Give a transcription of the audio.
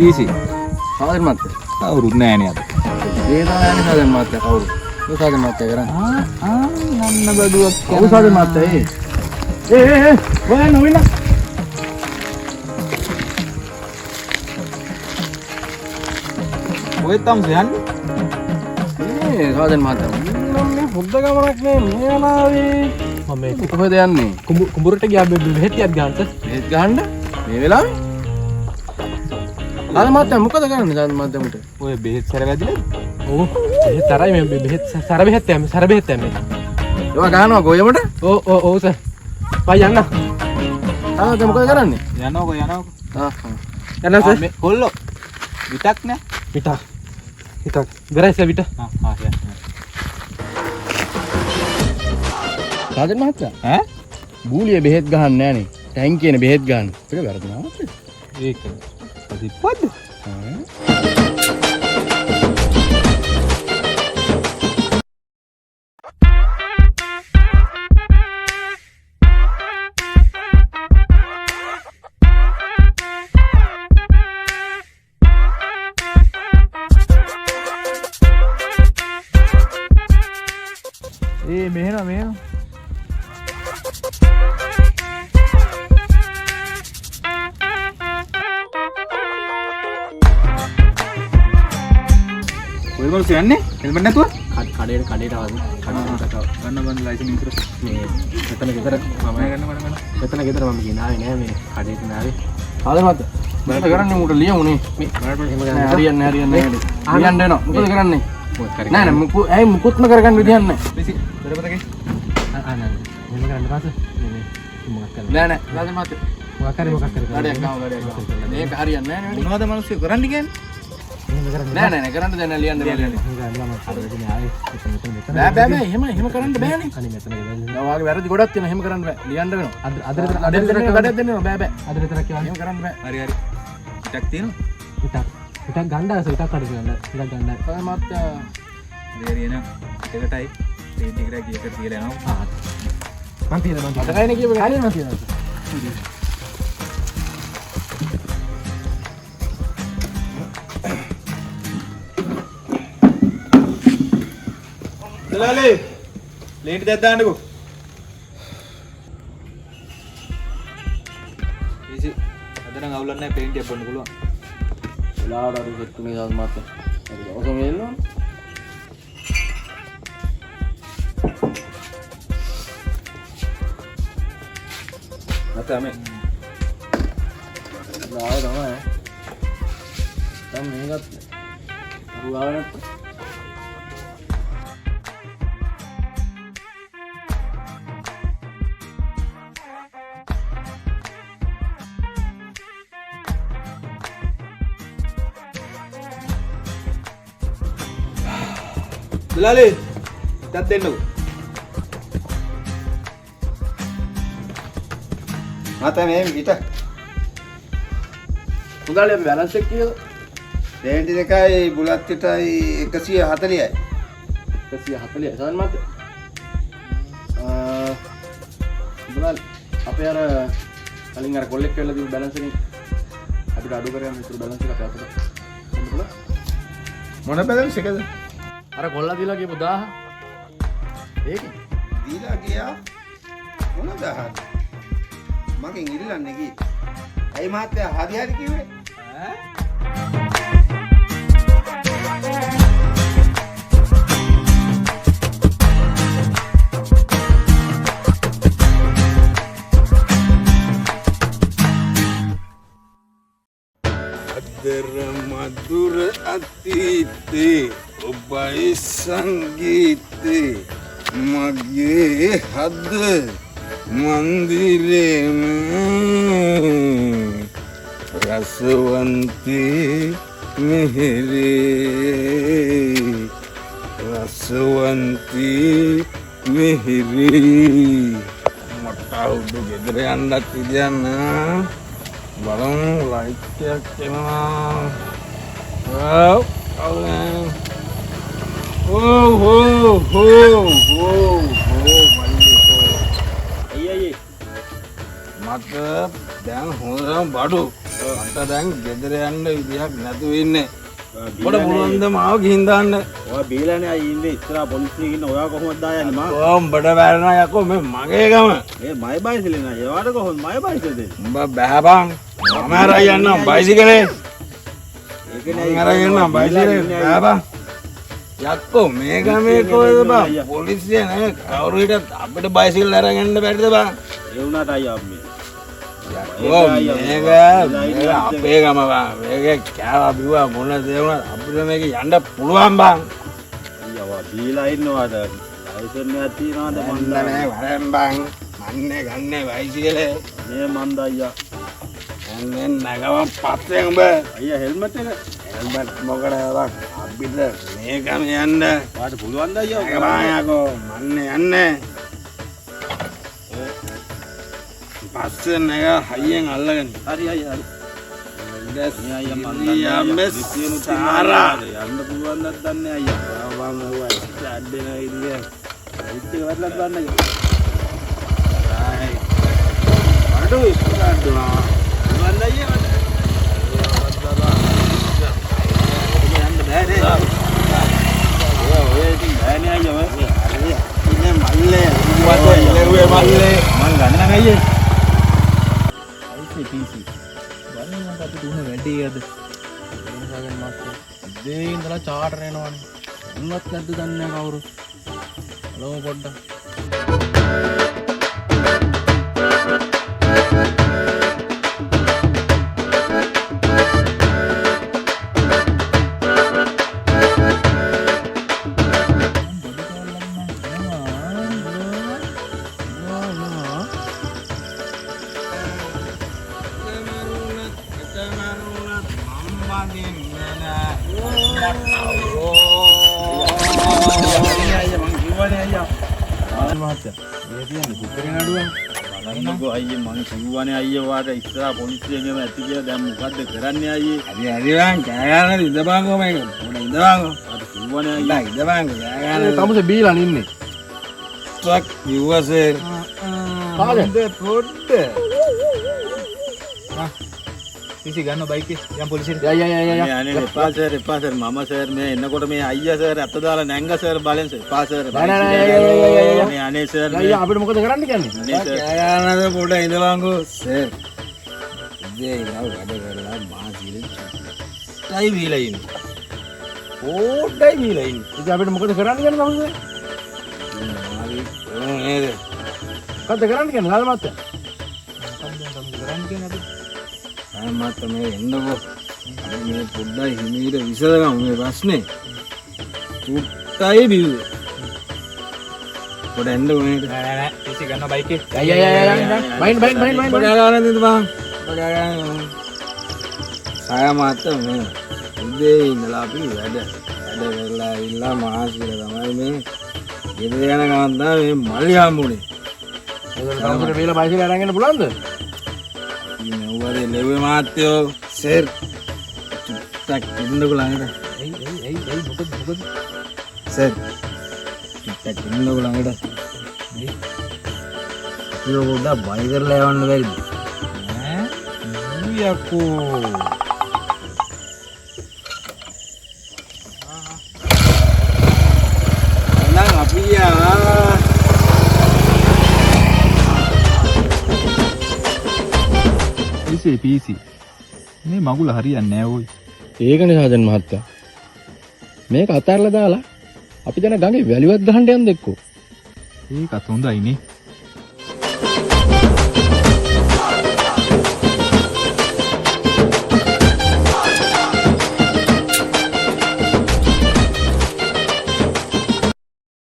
Easy සාදර මාත්‍ය කවුරුත් නෑනේ අද ඒ තමයි යන්නේ සාදර මාත්‍ය කවුරු ඒ සාදර මාත්‍ය කරන්නේ නන්න බඩුවක් කවුරු සාදර මාත්‍ය ඒ ඔය නෝවින ඔය තමයි යන්නේ ඒ සාදර මාත්‍ය මේ පොද්ද ගමනක් නේ මේ යනාවේ මම මේ කොහෙද යන්නේ කුඹුරට ගියා බෙහෙතියක් ගන්නත් බෙහෙත් ගහන්න මේ වෙලාවේ සාදර මාත්‍ය මොකද කරන්නේ සාදර මාත්‍යමුට ඔය බෙහෙත් සැර වැදිලා ඔව් බෙහෙත් තරයි මේ බෙහෙත් සැර බෙහෙත් යන්නේ සැර බෙහෙත් යන්නේ ඒවා ගහනවා ගොයමට ඔව් සර් බයි යන්න ආ මොකද කරන්නේ යනකො යන්න සර් මේ කොල්ලෝ විතක් නෑ විතක් ඉවරයි සර් විත සාදර මහත්තයා ඈ බූලිය බෙහෙත් ගහන්න නෑනේ ටැංකියනේ බෙහෙත් ගන්න ඒක වැරදුනා ඒක ප්‍රතිපද මෙහෙම කොයිවල් කියන්නේ හෙල්මට් නැතුව කඩේට ආවද ගන්න බන් ලයිසන් ඉන්ෂුරන්ස් මේ මෙතන ගෙදර මම ගන්න මෙතන ගෙදර මම ගිනාවේ නෑ මේ කඩේට නාවේ සාදර මහත්තයා මොකද කරන්නේ උට ලියමුනේ මේ හරියන්නේ ලියන්න එනවා මොකද කරන්නේ නෑ නෑ මුකුත්ම කරගන්න විදියක් නෑ පිසි බරපතගේ නෑ මෙහෙම කරන්න පාස මේ මොකක් කරන්නේ නෑ නෑ සාදර මහත්තයා මොකක් කරේ ගඩයක් ගාව මේක හරියන්නේ නෑ නේ මොනවද මිනිස්සු කරන්න කියන්නේ එහෙම කරන්න නෑ කරන්න දෙන්න ලියන්න බෑ එහෙම කරන්න බෑනේ අනේ මෙතන ගෙදර ඔයාගේ වැරදි ගොඩක් තියෙනවා එහෙම කරන්න බෑ ලියන්න වෙනවා අද ගඩයක් දෙන්න බෑ අද විතරක් කියවන්න එහෙම කරන්න බෑ හරි ටිකක් තියෙනවා විතක් ගන්න විතක් කඩ ගන්න ටිකක් ගන්න සාදර මහත්තයා හරි එන එකටයි ටීටි කරා කීයකට කියලා යනවා මම තියෙනවා අතකයිනේ කියපේ හරියම තියෙනවා දලාලේ ලේට් දෙයක් දාන්නකෝ ඊසි අද නම් අවුලක් නැහැ පේන්ට් එකක් බොන්න පුළුවන් වෙලාවට අර සෙට්ටුනේ සාදර මහත්තයා හරි ඔක මේ එන්නවා නැත්නම් ලාව තමයි දැන් මේකත් අරුවාගෙන දලාලේ ටිකක් දෙන්නකෝ මත මේ පිට හොඳයි අපි බැලන්ස් එක කීයද 22යි බුලත් පිටයි 140යි 140 සාදර මහත්තයා බුලත් අපේ අර කලින් අර කොල්ලෙක් කියලා දීපු බැලන්ස් එකෙන් අපිට අඩු කරගන්න ඉතුරු බැලන්ස් එක අපේ අතට මොන බැලන්ස් එකද අර කොල්ලා දීලා කියපු 1000 ඒකේ දීලා ගියා මොන 1000ද මගෙන් ඉල්ලන්නේ කී ඇයි මහත්තයා හරි කිව්වේ අදර මధుර අතීතේ ඔබයි සංගීතේ මගේ හද मंदिरे में रसवंती मेरे रसवंती मेरी मोटा उड़ ගෙදර යන්නත් ඉතියන්න බලමු ලයිට් එකක් එනවා මට දැන් හොඳටම බඩු මට දැන් ගෙදර යන්න විදියක් නැතුව ඉන්නේ. මට පුළුවන් ද මාව ගිහින් දාන්න. ඔයා බීලානේ අය ඉන්නේ ඉස්සරහා පොලිසිය ඉන්න ඔයා කොහොමද දායන්නේ මම? උඹට බැලනා යකෝ මේ මගේ ගම. මේ මයි බයිසිකලේ නෑ. ඒවට කොහොමද මයි බයිසිකල දෙන්නේ? උඹ බෑබං. මම අරයි යන්නම් බයිසිකලේ. ඒකනේ මම අරයි යන්නම් බයිසිකලේ බෑබං. යක්කෝ මේ ගමේ කොහෙද බං? පොලිසිය නෑ කවුරු හිටියත් අපිට බයිසිකල් අරගෙන යන්න බැරිද බං? ඒ වුණාට අයියා මේ මේක අපේ ගම බං. මේක කෑවා බිව්වා මොන දේ වුණත් අපිට මේක යන්න පුළුවන් බං. අයියා බීලා ඉන්නවාද? ලයිසන් එකක් තියනවාද මන් නෑ වරෙන් බං. මන්නේ ගන්නේ බයිසිකලේ. මේ මන්ද අයියා. එන්නේ නගම පස්සේ උඹ. අයියා හෙල්මට් එක හෙල්මට් මොකටද බං? අපිට මේකම යන්න. වාට පුළුවන් ද අයියා? ඒක බං යකෝ මන්නේ යන්නේ. පස්සේ නග හයියෙන් අල්ලගෙන. හරි අයියා හරි. දැස් මේ අයියා මන් යම්බස් සාරා යන්න පුළුවන් නැත් දන්නේ අයියා. බං ඔය ඇඩ්ඩෙන ඉන්නේ. ඉතින් වරලක් ගන්න අයියා. ආයි. අඩෝ ඉස්සරහට දුනා. පුළුවන් අයියා මට. යන්න බෑනේ. ඔය ඉතින් බෑනේ අයියා ඔය. ඉන්නේ මල්ලේ. උඹට ඉලුවේ මල්ලේ. මං ගන්න අයියා. PC. බලන්න අපි දුන්න වැඩේ අද. වෙනසගෙන මාස්ටර්. ඉතින් ඉඳලා චාටර් එනවනේ. උන්වත් නැද්ද දන්නේ නැහැ කවුරු. බලමු පොඩ්ඩක්. බලන්නකෝ අයියේ මං කිව්වනේ අයියා වාට ඉස්සරහා පොලිසියෙන් එම ඇති කියලා දැන් මොකද්ද කරන්නේ අයියේ? හරි හරි බං කෑ ගන්න ඉඳපන්කෝ මේක. පොඩ ඉඳපන්කෝ. වාට කිව්වනේ අයියා. ඉඳපන්කෝ කෑ ගන්න. තමුසේ බීලා ඉන්නේ. ට්‍රක් යුවසේ. කාලේ පොඩ්ඩ. PC ගන්න බයික් එක යම් පොලිසියට. යා අනේ එපා සර් මම සර් මේ එන්නකොට මේ අයියා සර් අත දාලා නැංග සර් බලෙන් සර් එපා සර් මේ අනේ සර් යා අපිට මොකද කරන්න කියන්නේ? අනේ සර් කෑ ගන්නද පොඩ ඉඳපන්කෝ. සර්. ඉතින් ඉතින් වැඩ කරලා මාසිලේ. ටයි වීලා ඉන්නේ. පොඩ්ඩයි වීලා ඉන්නේ. ඉතින් අපිට මොකද කරන්න කියන්නේ තමුසේ? හරි. නේද? මොකද කරන්න කියන්නේ ලාල් මහත්තයා? කරන්න කියන අපි මත මේ එන්නකෝ. මේ පොඩ්ඩයි හිමීට විසඳගමු මේ ප්‍රශ්නේ. පුට්ටයි බිව්වේ. පොඩ එන්නකෝ මේක. නෑ PC ගන්න බයික් එක. යා බයින් පොඩ ගන්න දෙන්න බං. පොඩ ගන්න. සාය මාත මේ උදේ ඉඳලා අපි වැඩ කරලා ඉල්ලා මාසිල තමයි මේ ගෙදර යන ගමන් තමයි මේ මල්ලි හම්බුනේ. ඒක තමුසේ බීලා බයිසිකල් අරන් යන්න පුළුවන්ද? මෙව්වරේ ලෙව්වේ මාත්‍යෝ සර් ටිකක් ඉන්නකෝ ළඟට. ඇයි මොකද සර් ටිකක් ඉන්නකෝ ළඟට. ඒක පොඩ්ඩක් බයි කරලා යවන්න බැරිද? ඈ යකෝ නම් අපි PC මේ මගුල හරියන්නේ නෑ ඕයි. ඒකනේ සාජන් මහත්තයා. මේක අතහැරලා දාලා අපි දැන් ගඟේ වැලිවත් ගහන්න යන්න එක්කෝ. ඒකත් හොඳයිනේ.